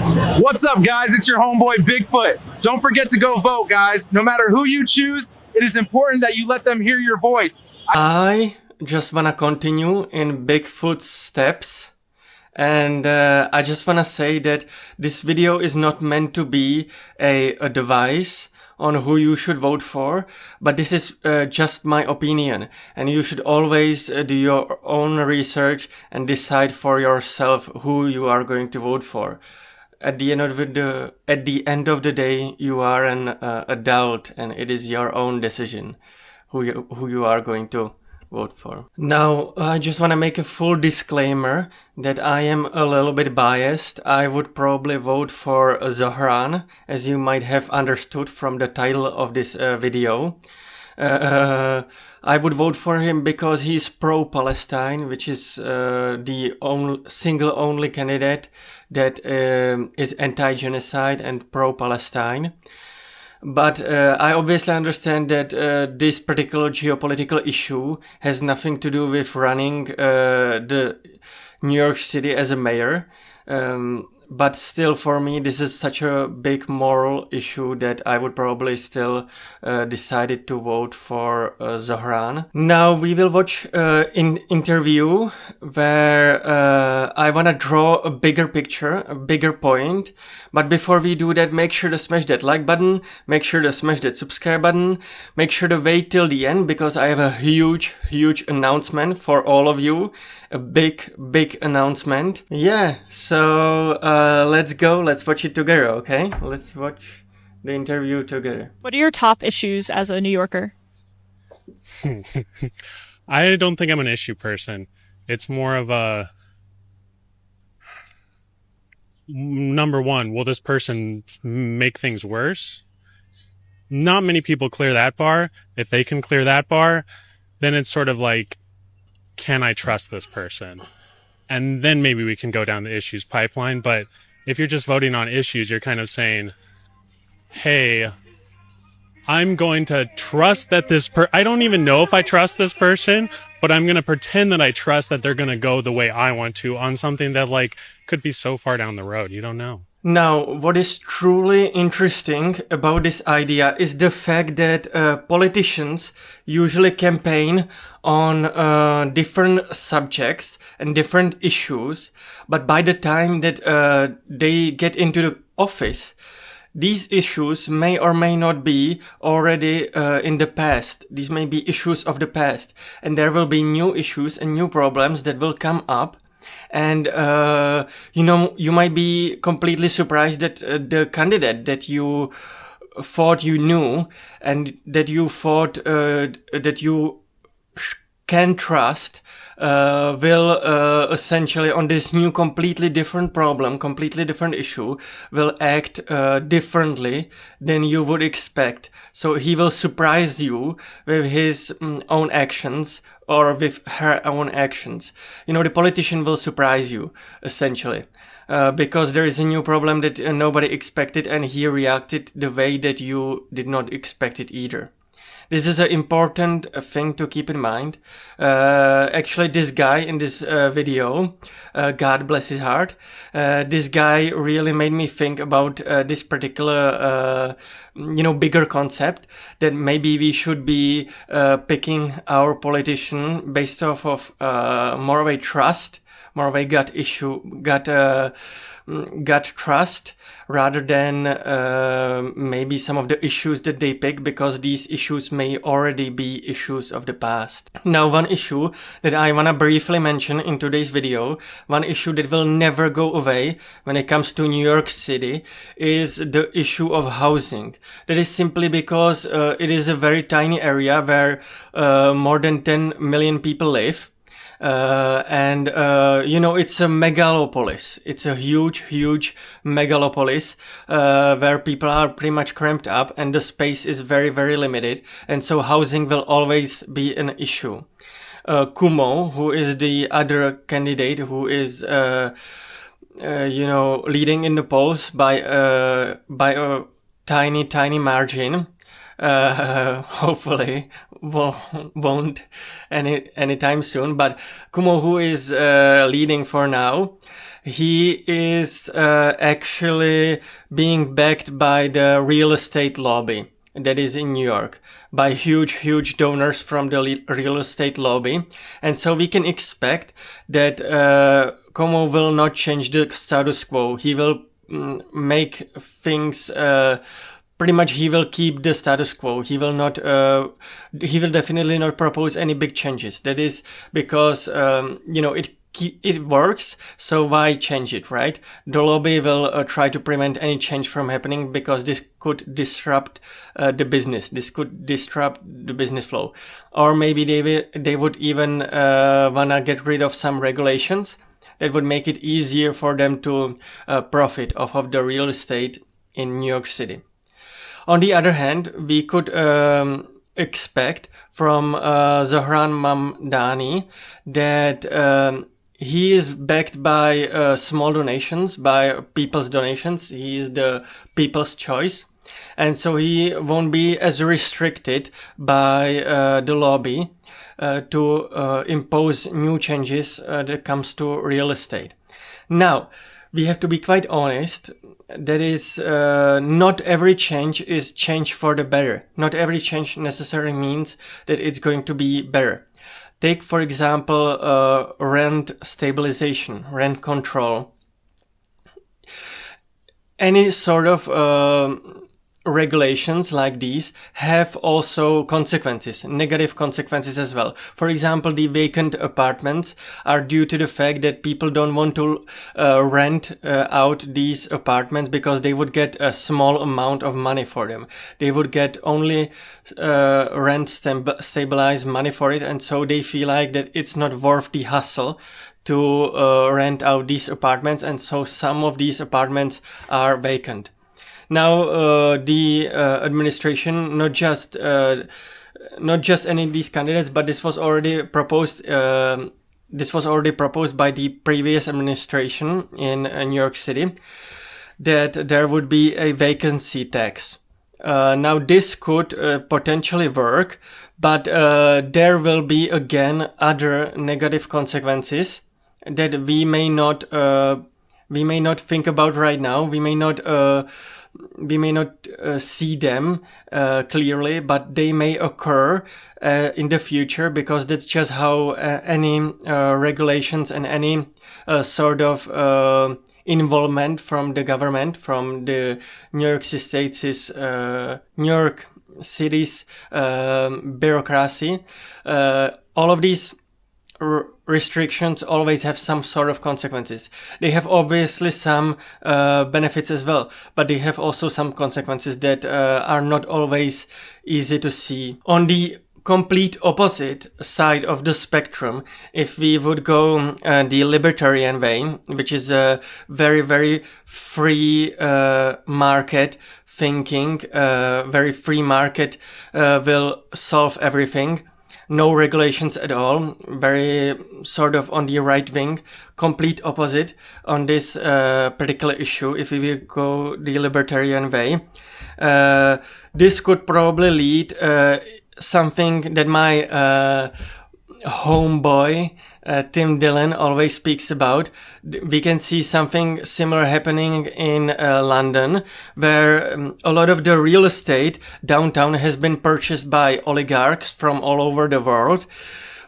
What's up, guys? It's your homeboy Bigfoot. Don't forget to go vote, guys. No matter who you choose, it is important that you let them hear your voice. I just wanna continue in Bigfoot's steps, and I just wanna say that this video is not meant to be a advice on who you should vote for, but this is just my opinion, and you should always do your own research and decide for yourself who you are going to vote for. At the end of the day, you are an adult, and it is your own decision who you are going to vote for. Now, I just want to make a full disclaimer that I am a little bit biased. I would probably vote for Zohran, as you might have understood from the title of this video. I would vote for him because he's pro-Palestine, which is the only candidate that is anti-genocide and pro-Palestine. But I obviously understand that this particular geopolitical issue has nothing to do with running the New York City as a mayor. But still, for me, this is such a big moral issue that I would probably still decided to vote for Zohran. Now we will watch an interview where I want to draw a bigger picture, a bigger point. But before we do that, make sure to smash that like button, make sure to smash that subscribe button, make sure to wait till the end because I have a huge announcement for all of you. A big announcement. Yeah, so let's go, let's watch it together, okay? Let's watch the interview together. What are your top issues as a New Yorker? I don't think I'm an issue person. It's more of a, number one, will this person make things worse? Not many people clear that bar. If they can clear that bar, then it's sort of like, can I trust this person? And then maybe we can go down the issues pipeline. But if you're just voting on issues, you're kind of saying, hey, I'm going to trust that I don't even know if I trust this person, but I'm going to pretend that I trust that they're going to go the way I want to on something that like could be so far down the road. You don't know. Now, what is truly interesting about this idea is the fact that politicians usually campaign on different subjects and different issues, but by the time that they get into the office, these issues may or may not be already in the past. These may be issues of the past, and there will be new issues and new problems that will come up. And you might be completely surprised that the candidate that you thought you knew and that you thought that you can trust will essentially on this new completely different problem, completely different issue, will act differently than you would expect. So he will surprise you with his own actions or with her own actions. You know, the politician will surprise you, essentially. Because there is a new problem that nobody expected and he reacted the way that you did not expect it either. This is an important thing to keep in mind. Actually, this guy in this video, God bless his heart, this guy really made me think about this particular, bigger concept that maybe we should be picking our politician based off of more of a trust, more of a gut trust, rather than maybe some of the issues that they pick, because these issues may already be issues of the past. Now, one issue that I wanna briefly mention in today's video, one issue that will never go away when it comes to New York City, is the issue of housing. That is simply because it is a very tiny area where more than 10 million people live. It's a megalopolis. It's a huge megalopolis where people are pretty much cramped up and the space is very limited, and so housing will always be an issue. Kumo, who is the other candidate who is leading in the polls by a tiny margin, hopefully won't anytime soon. But Kumo, who is leading for now, he is actually being backed by the real estate lobby that is in New York, by huge donors from the real estate lobby. And so we can expect that Como will not change the status quo. He will make things pretty much, he will keep the status quo. He will not he will definitely not propose any big changes. That is because it works, so why change it, right? The lobby will try to prevent any change from happening because this could disrupt the business. This could disrupt the business flow. Or maybe they would even wanna get rid of some regulations that would make it easier for them to profit off of the real estate in New York City. On the other hand, we could expect from Zohran Mamdani that he is backed by small donations, by people's donations. He is the people's choice. And so he won't be as restricted by the lobby to impose new changes that comes to real estate. Now, we have to be quite honest. That is, not every change is change for the better. Not every change necessarily means that it's going to be better. Take, for example, rent stabilization, rent control. Any sort of regulations like these have also consequences, negative consequences as well. For example, the vacant apartments are due to the fact that people don't want to rent out these apartments because they would get a small amount of money for them. They would get only rent stabilized money for it, and so they feel like that it's not worth the hustle to rent out these apartments, and so some of these apartments are vacant. Now, the administration, not just any of these candidates, but this was already proposed. This was already proposed by the previous administration in New York City, that there would be a vacancy tax. Now, this could potentially work, but there will be again other negative consequences that we may not think about right now. We may not see them clearly, but they may occur in the future, because that's just how any regulations and any sort of involvement from the government, from the New York City's bureaucracy, all of these restrictions always have some sort of consequences. They have obviously some benefits as well, but they have also some consequences that are not always easy to see. On the complete opposite side of the spectrum, if we would go the libertarian way, which is a very, very free market thinking, very free market will solve everything. No regulations at all, very sort of on the right wing, complete opposite on this particular issue. If we will go the libertarian way, this could probably lead something that my homeboy Tim Dillon always speaks about. We can see something similar happening in London, where a lot of the real estate downtown has been purchased by oligarchs from all over the world,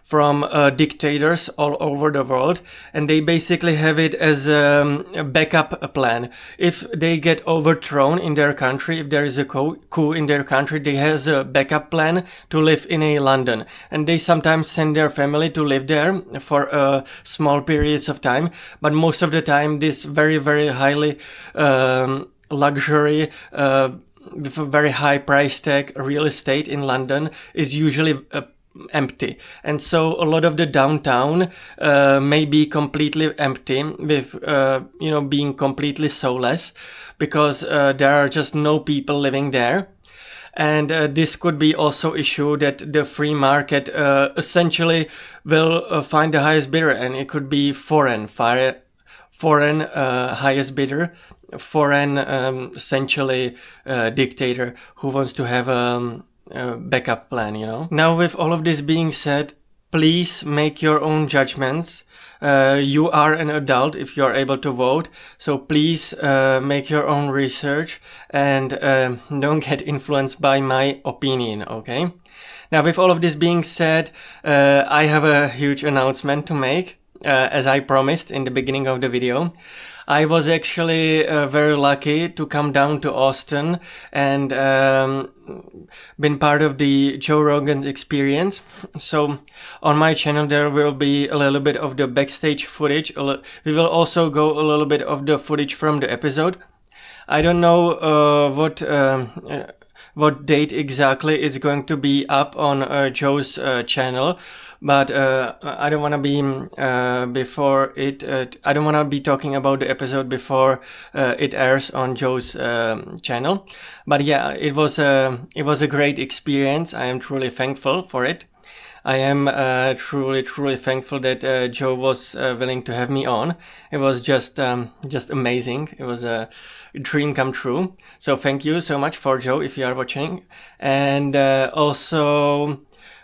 from dictators all over the world, and they basically have it as a backup plan. If they get overthrown in their country, if there is a coup in their country, they have a backup plan to live in a London, and they sometimes send their family to live there for small periods of time, but most of the time this very, very highly luxury with a very high price tag real estate in London is usually empty, and so a lot of the downtown may be completely empty, with being completely soulless, because there are just no people living there. And this could be also issue that the free market essentially will find the highest bidder, and it could be foreign highest bidder, foreign, essentially dictator who wants to have a backup plan, you know. Now, with all of this being said, please make your own judgments. You are an adult if you are able to vote, so please make your own research and don't get influenced by my opinion, okay? Now, with all of this being said, I have a huge announcement to make, as I promised in the beginning of the video. I was actually very lucky to come down to Austin and been part of the Joe Rogan's experience. So on my channel there will be a little bit of the backstage footage. We will also go a little bit of the footage from the episode. I don't know what date exactly it's going to be up on Joe's channel, but I don't want to be before it. I don't want to be talking about the episode before it airs on Joe's channel. But yeah, it was a great experience. I am truly thankful for it. I am truly thankful that Joe was willing to have me on. It was just amazing. It was a dream come true. So thank you so much for Joe if you are watching. And also,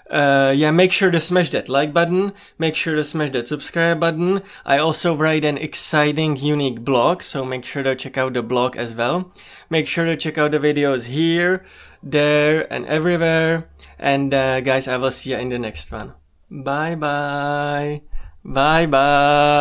yeah, make sure to smash that like button. Make sure to smash that subscribe button. I also write an exciting, unique blog, so make sure to check out the blog as well. Make sure to check out the videos here, there, and everywhere. And guys, I will see you in the next one. Bye bye. Bye bye.